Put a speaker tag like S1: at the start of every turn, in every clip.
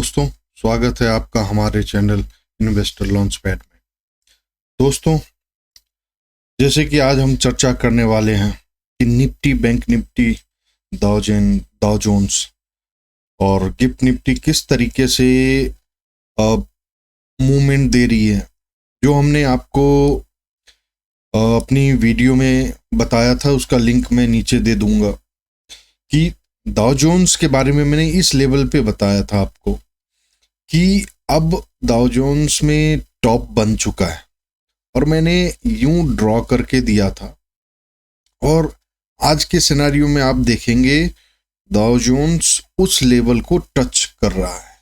S1: दोस्तों, स्वागत है आपका हमारे चैनल इन्वेस्टर लॉन्चपैड में। दोस्तों, जैसे कि आज हम चर्चा करने वाले हैं कि Nifty, bank Nifty, Dow Jones और गिफ्ट निफ्टी किस तरीके से मूवमेंट दे रही है। जो हमने आपको अपनी वीडियो में बताया था, उसका लिंक मैं नीचे दे दूंगा कि डाउ जोन्स के बारे में मैंने इस लेवल पे बताया था आपको कि अब डाउ जोन्स में टॉप बन चुका है और मैंने यूं ड्रॉ करके दिया था। और आज के सिनेरियो में आप देखेंगे डाउ जोन्स उस लेवल को टच कर रहा है।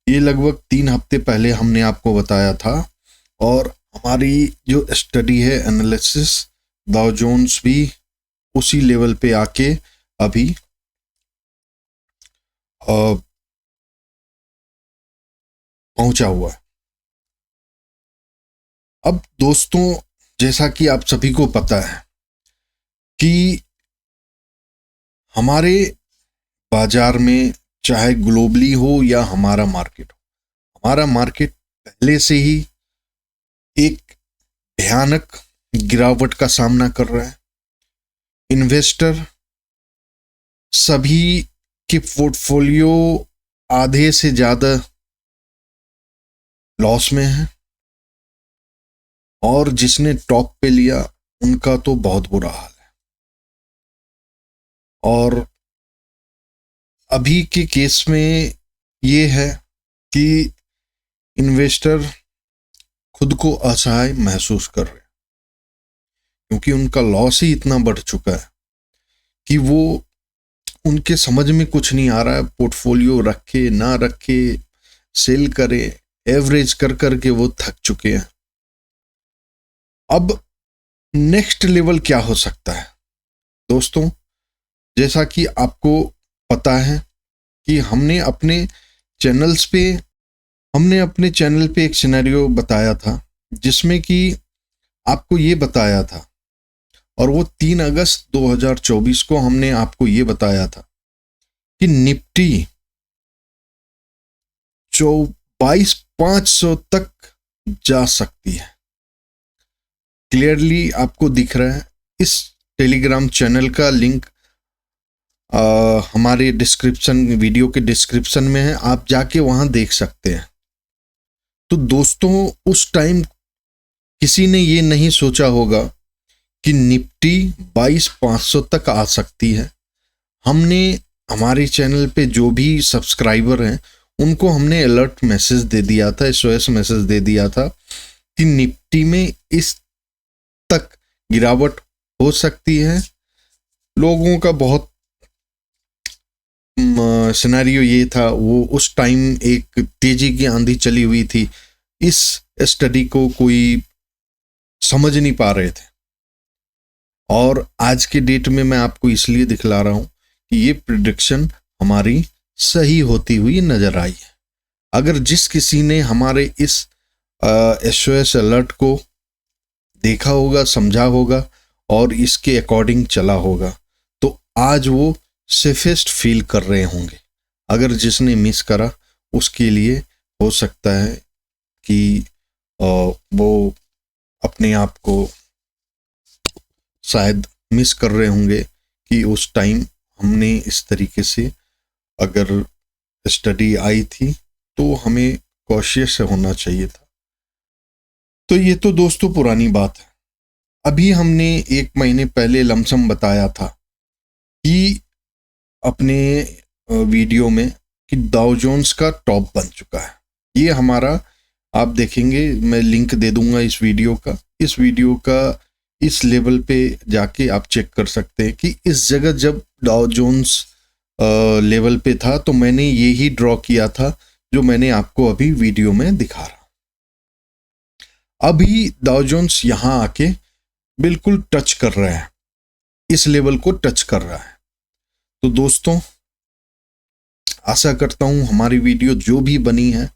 S1: ये लगभग 3 हफ्ते पहले हमने आपको बताया था और हमारी जो स्टडी है, एनालिसिस, डाउ जोन्स भी उसी लेवल पे आके अभी पहुंचा हुआ है। अब दोस्तों, जैसा कि आप सभी को पता है कि हमारे बाजार में, चाहे ग्लोबली हो या हमारा मार्केट हो, हमारा मार्केट पहले से ही एक भयानक गिरावट का सामना कर रहा है। इन्वेस्टर सभी के पोर्टफोलियो आधे से ज्यादा लॉस में है और जिसने टॉप पे लिया उनका तो बहुत बुरा हाल है। और अभी के केस में ये है कि इन्वेस्टर खुद को असहाय महसूस कर रहे हैं क्योंकि उनका लॉस ही इतना बढ़ चुका है कि वो उनके समझ में कुछ नहीं आ रहा है। पोर्टफोलियो रखे ना रखे, सेल करे, एवरेज कर करके वो थक चुके हैं। अब नेक्स्ट लेवल क्या हो सकता है दोस्तों? जैसा कि आपको पता है कि हमने अपने चैनल पे एक सिनेरियो बताया था जिसमें कि आपको ये बताया था, और वो 3 अगस्त 2024 को हमने आपको ये बताया था कि निफ्टी 22,500 तक जा सकती है। क्लियरली आपको दिख रहा है। इस टेलीग्राम चैनल का लिंक हमारे वीडियो के डिस्क्रिप्शन में है, आप जाके वहां देख सकते हैं। तो दोस्तों, उस टाइम किसी ने ये नहीं सोचा होगा कि निफ्टी 22,500 तक आ सकती है। हमने हमारे चैनल पे जो भी सब्सक्राइबर हैं उनको हमने अलर्ट मैसेज दे दिया था, SOS मैसेज दे दिया था कि निफ्टी में इस तक गिरावट हो सकती है। लोगों का बहुत सिनेरियो ये था, वो उस टाइम एक तेजी की आंधी चली हुई थी। इस स्टडी को कोई समझ नहीं पा रहे थे और आज के डेट में मैं आपको इसलिए दिखला रहा हूं कि ये प्रेडिक्शन हमारी सही होती हुई नजर आई है। अगर जिस किसी ने हमारे इस SOS अलर्ट को देखा होगा, समझा होगा और इसके अकॉर्डिंग चला होगा तो आज वो सेफेस्ट फील कर रहे होंगे। अगर जिसने मिस करा उसके लिए हो सकता है कि वो अपने आप को शायद मिस कर रहे होंगे कि उस टाइम हमने इस तरीके से अगर स्टडी आई थी तो हमें कॉशियस होना चाहिए था। तो ये तो दोस्तों पुरानी बात है। अभी हमने 1 महीने पहले लमसम बताया था कि अपने वीडियो में कि डाउ जोन्स का टॉप बन चुका है। ये हमारा, आप देखेंगे, मैं लिंक दे दूंगा इस वीडियो का। इस लेवल पे जाके आप चेक कर सकते हैं कि इस जगह जब डाउ जोन्स लेवल पे था तो मैंने ये ही ड्रॉ किया था जो मैंने आपको अभी वीडियो में दिखा रहा। अभी डाउ जोन्स यहां आके बिल्कुल टच कर रहा है, इस लेवल को टच कर रहा है। तो दोस्तों, आशा करता हूं हमारी वीडियो जो भी बनी है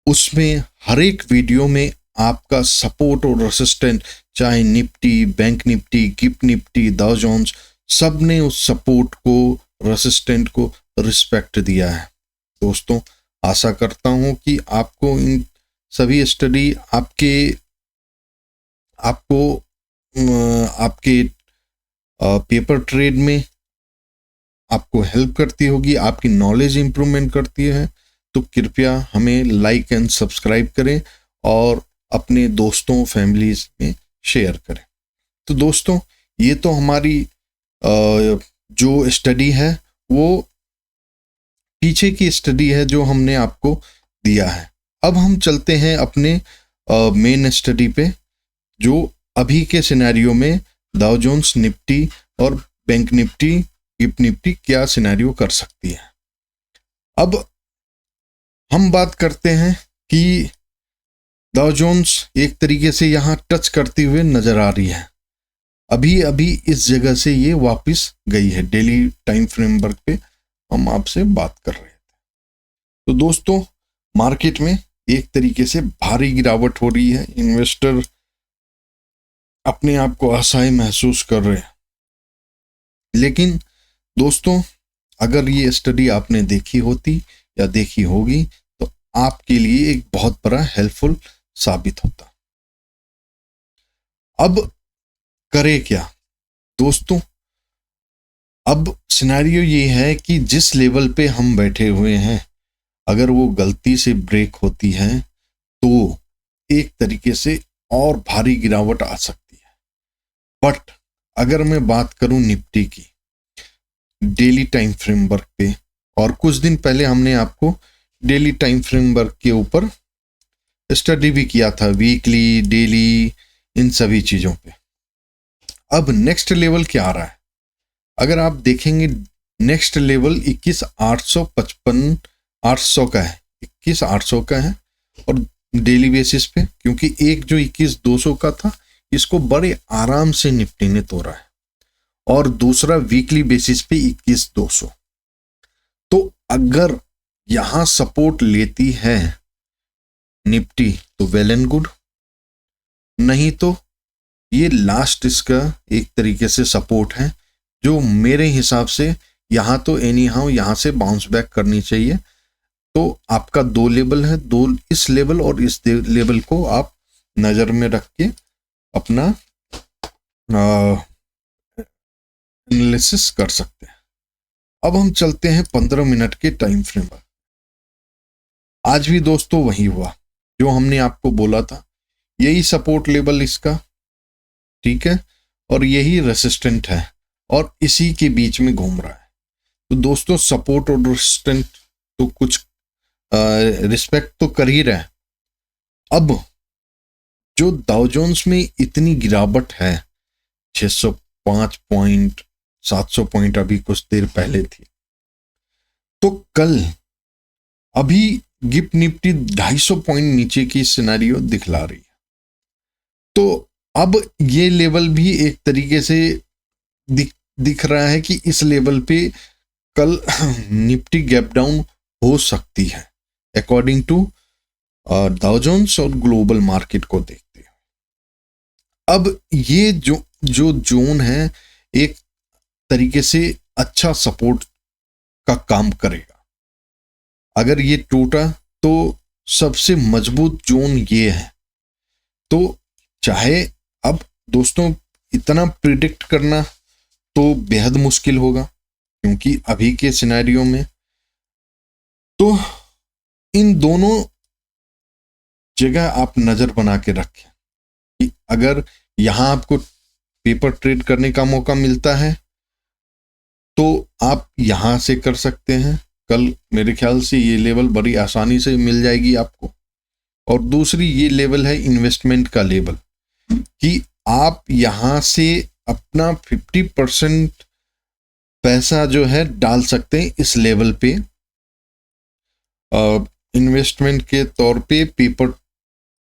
S1: उसमें हर एक वीडियो में आपका सपोर्ट और रेसिस्टेंट, चाहे Nifty, bank Nifty, gift Nifty, Dow Jones, सब ने उस सपोर्ट को, रेसिस्टेंट को रिस्पेक्ट दिया है। दोस्तों, आशा करता हूं कि आपको इन सभी स्टडी आपके पेपर ट्रेड में आपको हेल्प करती होगी, आपकी नॉलेज इंप्रूवमेंट करती है। तो कृपया हमें लाइक एंड सब्सक्राइब करें और अपने दोस्तों फैमिलीज में शेयर करें। तो दोस्तों, ये तो हमारी जो स्टडी है वो पीछे की स्टडी है जो हमने आपको दिया है। अब हम चलते हैं अपने मेन स्टडी पे, जो अभी के सिनेरियो में डाउ जोन्स, निफ्टी और बैंक निफ्टी, गिफ्ट निफ्टी क्या सिनेरियो कर सकती है। अब हम बात करते हैं कि डाउ जोन्स एक तरीके से यहाँ टच करते हुए नजर आ रही है। अभी अभी इस जगह से ये वापस गई है। डेली टाइम फ्रेमवर्क पे हम आपसे बात कर रहे थे। तो दोस्तों, मार्केट में एक तरीके से भारी गिरावट हो रही है। इन्वेस्टर अपने आप को असहाय महसूस कर रहे हैं। लेकिन दोस्तों, अगर ये स्टडी आपने देखी होती या देखी होगी तो आपके लिए एक बहुत बड़ा हेल्पफुल साबित होता। अब करें क्या दोस्तों? अब सिनेरियो ये है कि जिस लेवल पे हम बैठे हुए हैं, अगर वो गलती से ब्रेक होती है तो एक तरीके से और भारी गिरावट आ सकती है। बट अगर मैं बात करूं निफ्टी की डेली टाइम फ्रेमवर्क पे, और कुछ दिन पहले हमने आपको डेली टाइम फ्रेमवर्क के ऊपर स्टडी भी किया था, वीकली, डेली, इन सभी चीजों पे। अब नेक्स्ट लेवल क्या आ रहा है? अगर आप देखेंगे, नेक्स्ट लेवल 21,855 800 का है, 21,800 का है। और डेली बेसिस पे, क्योंकि एक जो 21,200 का था, इसको बड़े आराम से निफ्टी ने तोड़ा है, और दूसरा वीकली बेसिस पे 21,200। तो अगर यहां सपोर्ट लेती है निफ्टी तो वेल एंड गुड, नहीं तो ये लास्ट इसका एक तरीके से सपोर्ट है, जो मेरे हिसाब से यहां तो एनी हाउ यहां से बाउंस बैक करनी चाहिए। तो आपका दो लेवल है, दो इस लेवल और इस लेवल को आप नजर में रख के अपना एनालिसिस कर सकते हैं। अब हम चलते हैं 15 मिनट के टाइम फ्रेम पर। आज भी दोस्तों वही हुआ जो हमने आपको बोला था, यही सपोर्ट लेवल इसका, ठीक है, और यही रेसिस्टेंट है, और इसी के बीच में घूम रहा है। तो दोस्तों, सपोर्ट और रेसिस्टेंट तो कुछ रिस्पेक्ट तो कर ही रहे हैं। अब जो डाउ जोन्स में इतनी गिरावट है, 605 पॉइंट, 700 पॉइंट अभी कुछ देर पहले थी, तो कल अभी गिफ्ट निफ्टी 250 पॉइंट नीचे की सिनेरियो दिखला रही है। तो अब ये लेवल भी एक तरीके से दिख रहा है कि इस लेवल पे कल निफ्टी गैप डाउन हो सकती है, अकॉर्डिंग टू डाउ जोन्स और ग्लोबल मार्केट को देखते हैं। अब ये जो जोन है एक तरीके से अच्छा सपोर्ट का काम करेगा। अगर ये टूटा तो सबसे मजबूत जोन ये है। तो चाहे, अब दोस्तों इतना प्रिडिक्ट करना तो बेहद मुश्किल होगा, क्योंकि अभी के सिनेरियो में तो इन दोनों जगह आप नजर बना के रखें कि अगर यहां आपको पेपर ट्रेड करने का मौका मिलता है तो आप यहां से कर सकते हैं। कल मेरे ख्याल से ये लेवल बड़ी आसानी से मिल जाएगी आपको। और दूसरी ये लेवल है इन्वेस्टमेंट का लेवल, कि आप यहां से अपना 50% पैसा जो है डाल सकते हैं इस लेवल पे, इन्वेस्टमेंट के तौर पे पेपर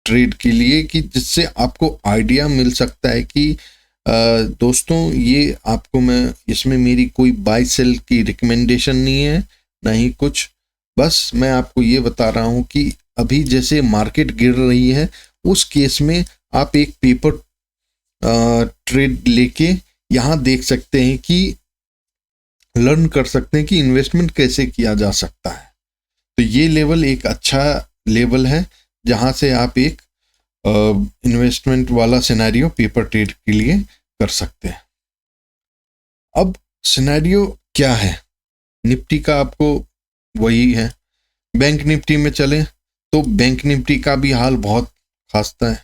S1: ट्रेड के लिए, कि जिससे आपको आइडिया मिल सकता है कि दोस्तों ये आपको, मैं इसमें मेरी कोई बाय सेल की रिकमेंडेशन नहीं है, नहीं कुछ, बस मैं आपको ये बता रहा हूँ कि अभी जैसे मार्केट गिर रही है उस केस में आप एक पेपर ट्रेड लेके यहाँ देख सकते हैं कि लर्न कर सकते हैं कि इन्वेस्टमेंट कैसे किया जा सकता है। तो ये लेवल एक अच्छा लेवल है जहां से आप एक इन्वेस्टमेंट वाला सिनेरियो पेपर ट्रेड के लिए कर सकते हैं। अब सिनेरियो क्या है निफ्टी का, आपको वही है। बैंक निफ्टी में चले तो बैंक निफ्टी का भी हाल बहुत खास्ता है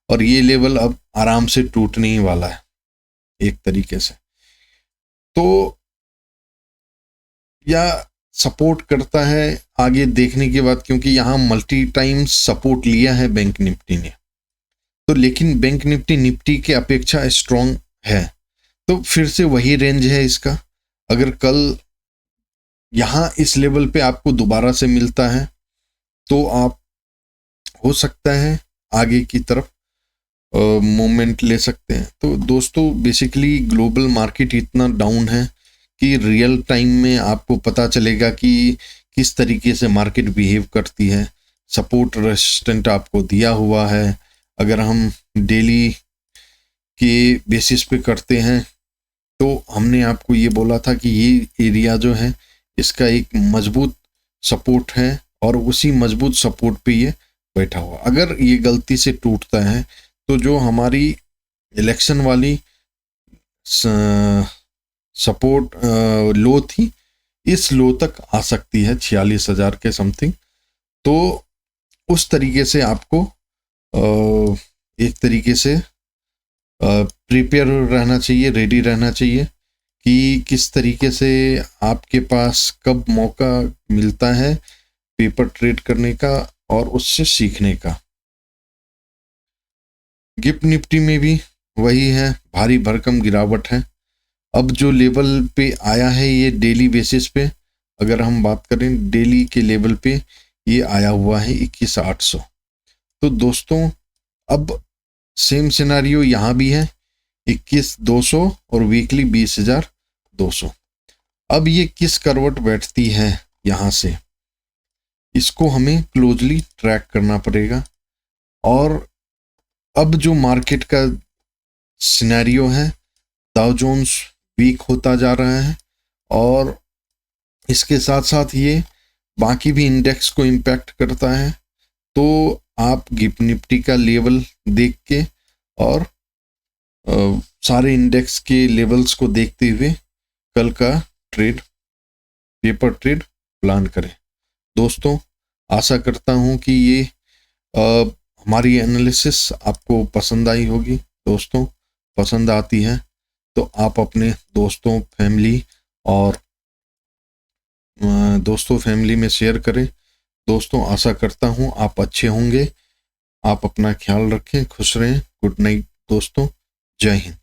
S1: और ये लेवल अब आराम से टूटने ही वाला है एक तरीके से। तो या सपोर्ट करता है आगे देखने के बाद, क्योंकि यहाँ मल्टी टाइम सपोर्ट लिया है बैंक निफ्टी ने, तो लेकिन बैंक निफ्टी निफ्टी के अपेक्षा स्ट्रांग है, तो फिर से वही रेंज है इसका। अगर कल यहाँ इस लेवल पे आपको दोबारा से मिलता है तो आप हो सकता है आगे की तरफ मूवमेंट ले सकते हैं। तो दोस्तों बेसिकली ग्लोबल मार्केट इतना डाउन है कि रियल टाइम में आपको पता चलेगा कि किस तरीके से मार्केट बिहेव करती है। सपोर्ट रेजिस्टेंट आपको दिया हुआ है। अगर हम डेली के बेसिस पे करते हैं तो हमने आपको ये बोला था कि ये एरिया जो है इसका एक मजबूत सपोर्ट है और उसी मजबूत सपोर्ट पे ये बैठा हुआ। अगर ये गलती से टूटता है तो जो हमारी इलेक्शन वाली सपोर्ट लो थी, इस लो तक आ सकती है 46,000 के समथिंग। तो उस तरीके से आपको एक तरीके से प्रिपेयर रहना चाहिए, रेडी रहना चाहिए कि किस तरीके से आपके पास कब मौका मिलता है पेपर ट्रेड करने का और उससे सीखने का। गिफ्ट निफ्टी में भी वही है, भारी भरकम गिरावट है। अब जो लेवल पे आया है ये डेली बेसिस पे, अगर हम बात करें डेली के लेवल पे ये आया हुआ है 21,800। तो दोस्तों अब सेम सिनेरियो यहाँ भी है 21,200 और वीकली 20,200। अब ये किस करवट बैठती है यहाँ से, इसको हमें क्लोजली ट्रैक करना पड़ेगा। और अब जो मार्केट का सिनेरियो है, डाउ जोन्स वीक होता जा रहा है और इसके साथ साथ ये बाकी भी इंडेक्स को इम्पैक्ट करता है। तो आप गिफ्ट निफ्टी का लेवल देख के और सारे इंडेक्स के लेवल्स को देखते हुए कल का ट्रेड पेपर ट्रेड प्लान करें। दोस्तों आशा करता हूं कि ये हमारी एनालिसिस आपको पसंद आई होगी। दोस्तों पसंद आती है तो आप अपने दोस्तों फैमिली में शेयर करें। दोस्तों आशा करता हूं आप अच्छे होंगे। आप अपना ख्याल रखें, खुश रहें। गुड नाइट दोस्तों, जय हिंद।